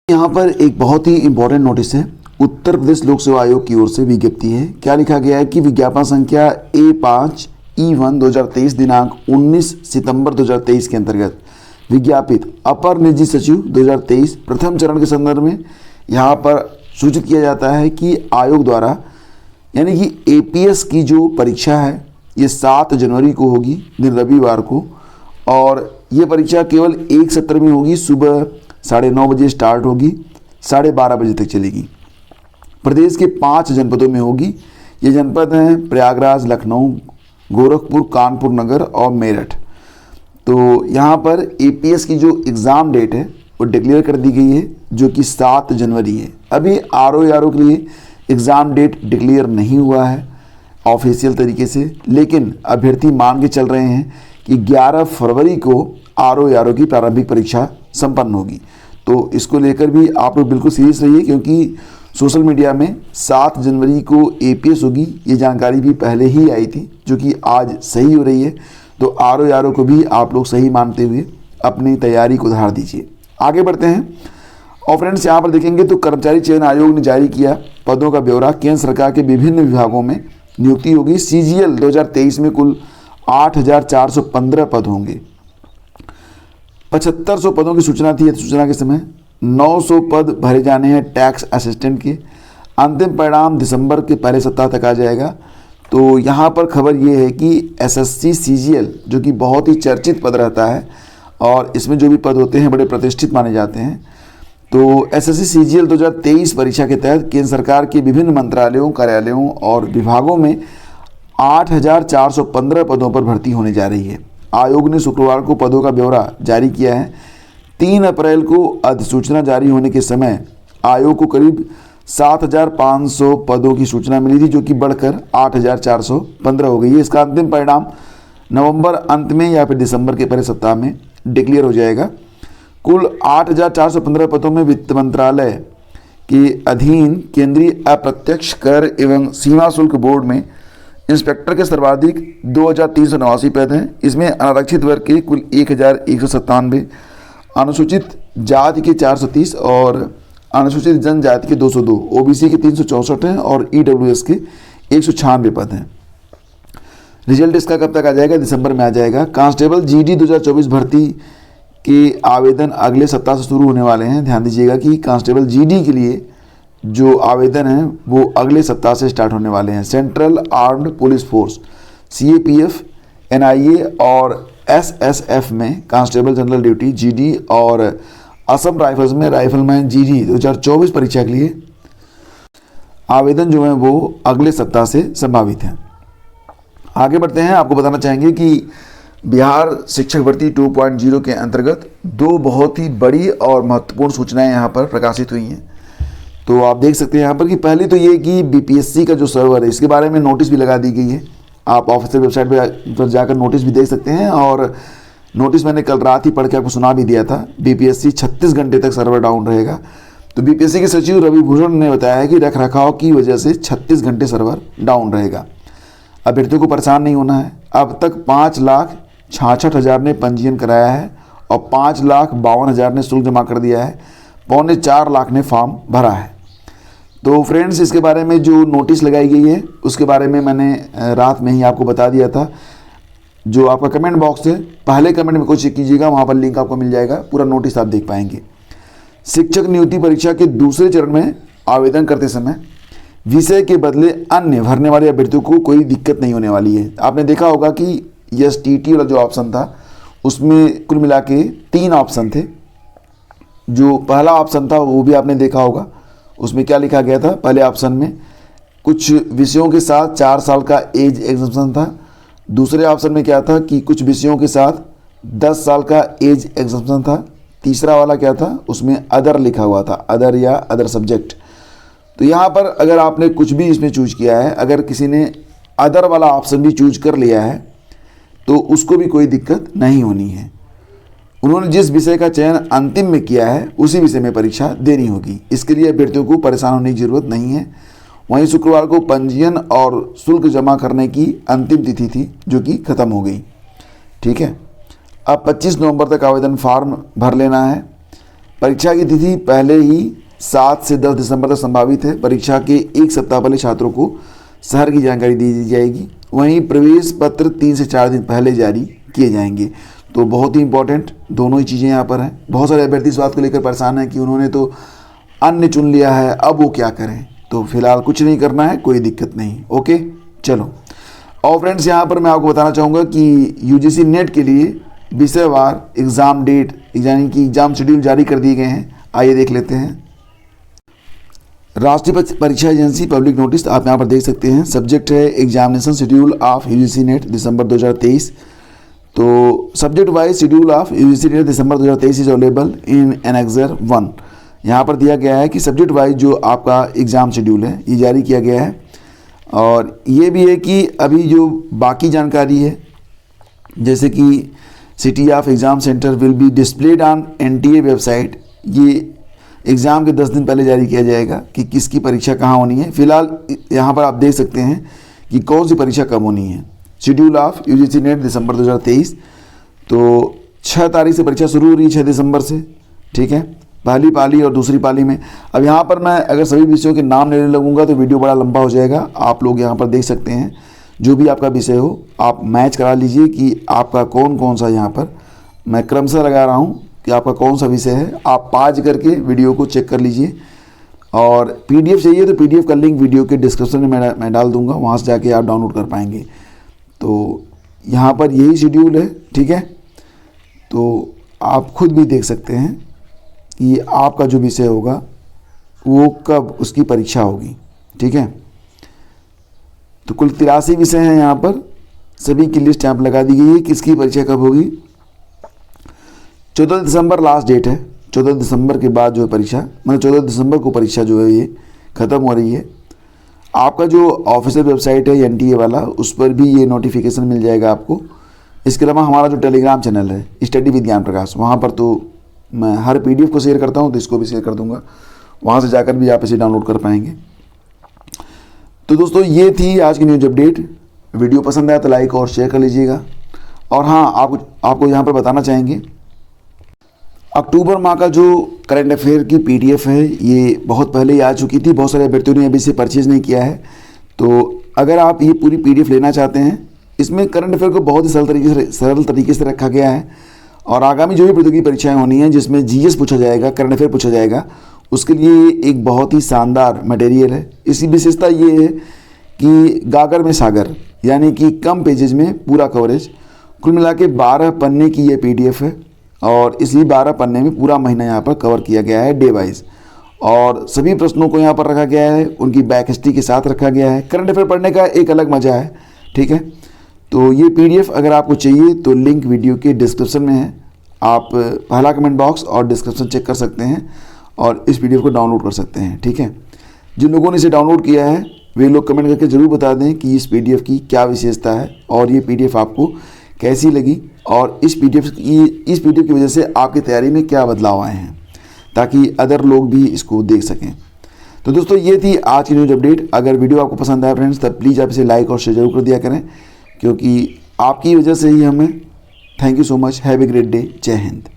यहाँ पर एक बहुत ही इंपॉर्टेंट नोटिस है। उत्तर प्रदेश लोक सेवा आयोग की ओर से विज्ञप्ति है। क्या लिखा गया है कि विज्ञापन संख्या A5E1 2023 दिनांक 19 सितंबर 2023 के अंतर्गत विज्ञापित अपर निजी सचिव 2023 प्रथम चरण के संदर्भ में यहाँ पर सूचित किया जाता है कि आयोग द्वारा यानी कि APS की जो परीक्षा है ये 7 जनवरी को होगी, दिन रविवार को, और ये परीक्षा केवल एक सत्र में होगी। सुबह 9:30 बजे स्टार्ट होगी, 12:30 बजे तक चलेगी। प्रदेश के 5 जनपदों में होगी। ये जनपद हैं प्रयागराज, लखनऊ, गोरखपुर, कानपुर नगर और मेरठ। तो यहाँ पर APS की जो एग्ज़ाम डेट है वो डिक्लेयर कर दी गई है, जो कि 7 जनवरी है। अभी RO के लिए एग्ज़ाम डेट डिक्लेयर नहीं हुआ है ऑफिशियल तरीके से, लेकिन अभ्यर्थी मान के चल रहे हैं कि 11 फरवरी को RO की प्रारंभिक परीक्षा संपन्न होगी। तो इसको लेकर भी आप लोग बिल्कुल सीरियस रहिए, क्योंकि सोशल मीडिया में 7 जनवरी को APS होगी, ये जानकारी भी पहले ही आई थी, जो कि आज सही हो रही है। तो RO को भी आप लोग सही मानते हुए अपनी तैयारी को उधार दीजिए। आगे बढ़ते हैं और फ्रेंड्स, यहाँ पर देखेंगे तो कर्मचारी चयन आयोग ने जारी किया पदों का ब्यौरा। केंद्र सरकार के विभिन्न विभागों में नियुक्ति होगी। CGL 2023 में कुल 8,415 पद होंगे। 7,500 पदों की सूचना थी सूचना के समय। 900 पद भरे जाने हैं टैक्स असिस्टेंट के। अंतिम परिणाम दिसंबर के पहले सप्ताह तक आ जाएगा। तो यहाँ पर खबर ये है कि SSC CGL, जो कि बहुत ही चर्चित पद रहता है और इसमें जो भी पद होते हैं बड़े प्रतिष्ठित माने जाते हैं, तो SSC CGL 2023 परीक्षा के तहत केंद्र सरकार के विभिन्न मंत्रालयों, कार्यालयों और विभागों में 8,415 पदों पर भर्ती होने जा रही है। आयोग ने शुक्रवार को पदों का ब्यौरा जारी किया है। 3 अप्रैल को अधिसूचना जारी होने के समय आयोग को करीब 7,500 पदों की सूचना मिली थी, जो कि बढ़कर 8,415 हो गई है। इसका अंतिम परिणाम नवंबर अंत में या फिर दिसंबर के पहले सप्ताह में डिक्लेयर हो जाएगा। कुल 8,415 पदों में वित्त मंत्रालय के अधीन केंद्रीय अप्रत्यक्ष कर एवं सीमा शुल्क बोर्ड में इंस्पेक्टर के सर्वाधिक 2,389 पद हैं। इसमें अनारक्षित वर्ग के कुल 1,197, अनुसूचित जाति के 430 और अनुसूचित जनजाति के 202, OBC के 364 हैं और EWS के 196 पद हैं। रिजल्ट इसका कब तक आ जाएगा? दिसंबर में आ जाएगा। कांस्टेबल GD 2024 भर्ती के आवेदन अगले सप्ताह से शुरू होने वाले हैं। ध्यान दीजिएगा कि कांस्टेबल GD के लिए जो आवेदन हैं वो अगले सप्ताह से स्टार्ट होने वाले हैं। Central armed police force CAPF, NIA और SSF में कांस्टेबल जनरल ड्यूटी GD और असम राइफल्स में राइफलमैन GD 2024 परीक्षा के लिए आवेदन जो हैं वो अगले सप्ताह से संभावित हैं। आगे बढ़ते हैं। आपको बताना चाहेंगे कि बिहार शिक्षक भर्ती 2.0 के अंतर्गत 2 बहुत ही बड़ी और महत्वपूर्ण सूचनाएं यहाँ पर प्रकाशित हुई हैं। तो आप देख सकते हैं यहाँ पर कि पहले तो ये कि BPSC का जो सर्वर है इसके बारे में नोटिस भी लगा दी गई है। आप ऑफिशियल वेबसाइट पर जाकर नोटिस भी देख सकते हैं, और नोटिस मैंने कल रात ही पढ़ के आपको सुना भी दिया था। BPSC 36 घंटे तक सर्वर डाउन रहेगा। तो BPSC के सचिव रवि भूषण ने बताया है कि रख रखाव की वजह से 36 घंटे सर्वर डाउन रहेगा। अभ्यर्थियों को परेशान नहीं होना है। अब तक 5,66,000 ने पंजीयन कराया है और 5,52,000 ने शुल्क जमा कर दिया है। 3.25 लाख ने फॉर्म भरा है। तो फ्रेंड्स, इसके बारे में जो नोटिस लगाई गई है उसके बारे में मैंने रात में ही आपको बता दिया था। जो आपका कमेंट बॉक्स है, पहले कमेंट में कोई चेक कीजिएगा, वहाँ पर लिंक आपको मिल जाएगा, पूरा नोटिस आप देख पाएंगे। शिक्षक नियुक्ति परीक्षा के दूसरे चरण में आवेदन करते समय विषय के बदले अन्य भरने वाले अभ्यर्थियों को कोई दिक्कत नहीं होने वाली है। आपने देखा होगा कि STT वाला जो ऑप्शन था उसमें कुल मिला के 3 ऑप्शन थे। जो पहला ऑप्शन था वो भी आपने देखा होगा। उसमें क्या लिखा गया था? पहले ऑप्शन में कुछ विषयों के साथ 4 साल का एज एग्जम्पशन था। दूसरे ऑप्शन में क्या था कि कुछ विषयों के साथ 10 साल का एज एग्जम्पशन था। तीसरा वाला क्या था? उसमें अदर लिखा हुआ था, अदर या अदर सब्जेक्ट। तो यहाँ पर अगर आपने कुछ भी इसमें चूज किया है, अगर किसी ने अदर वाला ऑप्शन भी चूज कर लिया है तो उसको भी कोई दिक्कत नहीं होनी है। उन्होंने जिस विषय का चयन अंतिम में किया है उसी विषय में परीक्षा देनी होगी। इसके लिए अभ्यर्थियों को परेशान होने की जरूरत नहीं है। वहीं शुक्रवार को पंजीयन और शुल्क जमा करने की अंतिम तिथि थी, जो कि खत्म हो गई। ठीक है, अब 25 नवंबर तक आवेदन फॉर्म भर लेना है। परीक्षा की तिथि पहले ही 7 से 10 दिसंबर तक संभावित है। परीक्षा के एक सप्ताह पहले छात्रों को शहर की जानकारी दी जाएगी। वहीं प्रवेश पत्र 3 से 4 दिन पहले जारी किए जाएंगे। तो बहुत ही इंपॉर्टेंट दोनों ही चीज़ें यहाँ पर हैं। बहुत सारे अभ्यर्थी इस बात को लेकर परेशान हैं कि उन्होंने तो अन्य चुन लिया है, अब वो क्या करें। तो फिलहाल कुछ नहीं करना है, कोई दिक्कत नहीं। ओके, चलो। और फ्रेंड्स, यहाँ पर मैं आपको बताना चाहूँगा कि यूजीसी नेट के लिए विषयवार एग्ज़ाम डेट यानी कि एग्ज़ाम शेड्यूल जारी कर दिए गए हैं। आइए देख लेते हैं। राष्ट्रीय परीक्षा एजेंसी पब्लिक नोटिस आप यहाँ पर देख सकते हैं। सब्जेक्ट है examination schedule of UGC NET December 2023। तो subject wise schedule of UGC NET December 2023 is available in annexure 1। यहाँ पर दिया गया है कि सब्जेक्ट वाइज जो आपका एग्ज़ाम शेड्यूल है ये जारी किया गया है। और ये भी है कि अभी जो बाकी जानकारी है, जैसे कि city of exam centre will be displayed on NTA website, ये एग्ज़ाम के 10 दिन पहले जारी किया जाएगा कि किसकी परीक्षा कहाँ होनी है। फिलहाल यहाँ पर आप देख सकते हैं कि कौन सी परीक्षा कब होनी है। Schedule of UGC NET December 2023। तो 6 तारीख से परीक्षा शुरू हो रही है, 6 दिसंबर से। ठीक है, पहली पाली और दूसरी पाली में। अब यहाँ पर मैं अगर सभी विषयों के नाम लेने लगूंगा तो वीडियो बड़ा लंबा हो जाएगा। आप लोग यहाँ पर देख सकते हैं, जो भी आपका विषय हो आप मैच करा लीजिए कि आपका कौन कौन सा, यहाँ पर मैं क्रमशः लगा रहा हूँ कि आपका कौन सा विषय है। आप पॉज करके वीडियो को चेक कर लीजिए। और पीडीएफ चाहिए तो पीडीएफ का लिंक वीडियो के डिस्क्रिप्शन में मैं डाल दूंगा, वहाँ से जाके आप डाउनलोड कर पाएंगे। तो यहाँ पर यही शेड्यूल है। ठीक है, तो आप खुद भी देख सकते हैं कि आपका जो विषय होगा वो कब उसकी परीक्षा होगी। ठीक है, तो कुल 83 विषय हैं यहाँ पर, सभी की लिस्ट यहाँ पर लगा दी गई है किसकी परीक्षा कब होगी। 14 दिसंबर लास्ट डेट है। 14 दिसंबर के बाद जो है परीक्षा, मतलब 14 दिसंबर को परीक्षा जो है ये ख़त्म हो रही है। आपका जो ऑफिशियल वेबसाइट है एनटीए वाला, उस पर भी ये नोटिफिकेशन मिल जाएगा आपको। इसके अलावा हमारा जो टेलीग्राम चैनल है स्टडी विद ज्ञान प्रकाश, वहाँ पर तो मैं हर पीडीएफ को शेयर करता हूँ, तो इसको भी शेयर कर दूँगा, वहाँ से जाकर भी आप इसे डाउनलोड कर पाएंगे। तो दोस्तों, ये थी आज की न्यूज अपडेट। वीडियो पसंद आया तो लाइक और शेयर कर लीजिएगा। और हाँ, आपको यहाँ पर बताना चाहेंगे, अक्टूबर माह का जो करंट अफेयर की पीडीएफ है ये बहुत पहले ही आ चुकी थी। बहुत सारे अभ्यर्थियों ने अभी से परचेज़ नहीं किया है। तो अगर आप ये पूरी पीडीएफ लेना चाहते हैं, इसमें करंट अफेयर को बहुत ही सरल तरीके से रखा गया है। और आगामी जो भी प्रतियोगी परीक्षाएं होनी हैं जिसमें जीएस पूछा जाएगा, करंट अफेयर पूछा जाएगा, उसके लिए एक बहुत ही शानदार मटेरियल है। इसकी विशेषता ये है कि गागर में सागर, यानी कि कम पेजेज में पूरा कवरेज। कुल मिला के 12 पन्ने की ये पीडीएफ है। और इसी 12 पन्ने में पूरा महीना यहाँ पर कवर किया गया है डे वाइज। और सभी प्रश्नों को यहाँ पर रखा गया है, उनकी बैक हिस्ट्री के साथ रखा गया है। करंट अफेयर पढ़ने का एक अलग मज़ा है। ठीक है, तो ये पीडीएफ अगर आपको चाहिए तो लिंक वीडियो के डिस्क्रिप्शन में है। आप पहला कमेंट बॉक्स और डिस्क्रिप्शन चेक कर सकते हैं और इस पीडीएफ को डाउनलोड कर सकते हैं। ठीक है, जिन लोगों ने इसे डाउनलोड किया है वे लोग कमेंट करके ज़रूर बता दें कि इस पीडीएफ की क्या विशेषता है और ये पीडीएफ आपको कैसी लगी, और इस पीडीएफ की वजह से आपकी तैयारी में क्या बदलाव आए हैं, ताकि अदर लोग भी इसको देख सकें। तो दोस्तों, ये थी आज की न्यूज अपडेट। अगर वीडियो आपको पसंद आया फ्रेंड्स, तब प्लीज़ आप इसे लाइक और शेयर जरूर कर दिया करें, क्योंकि आपकी वजह से ही हमें। Thank you so much. Have a great day. जय हिंद।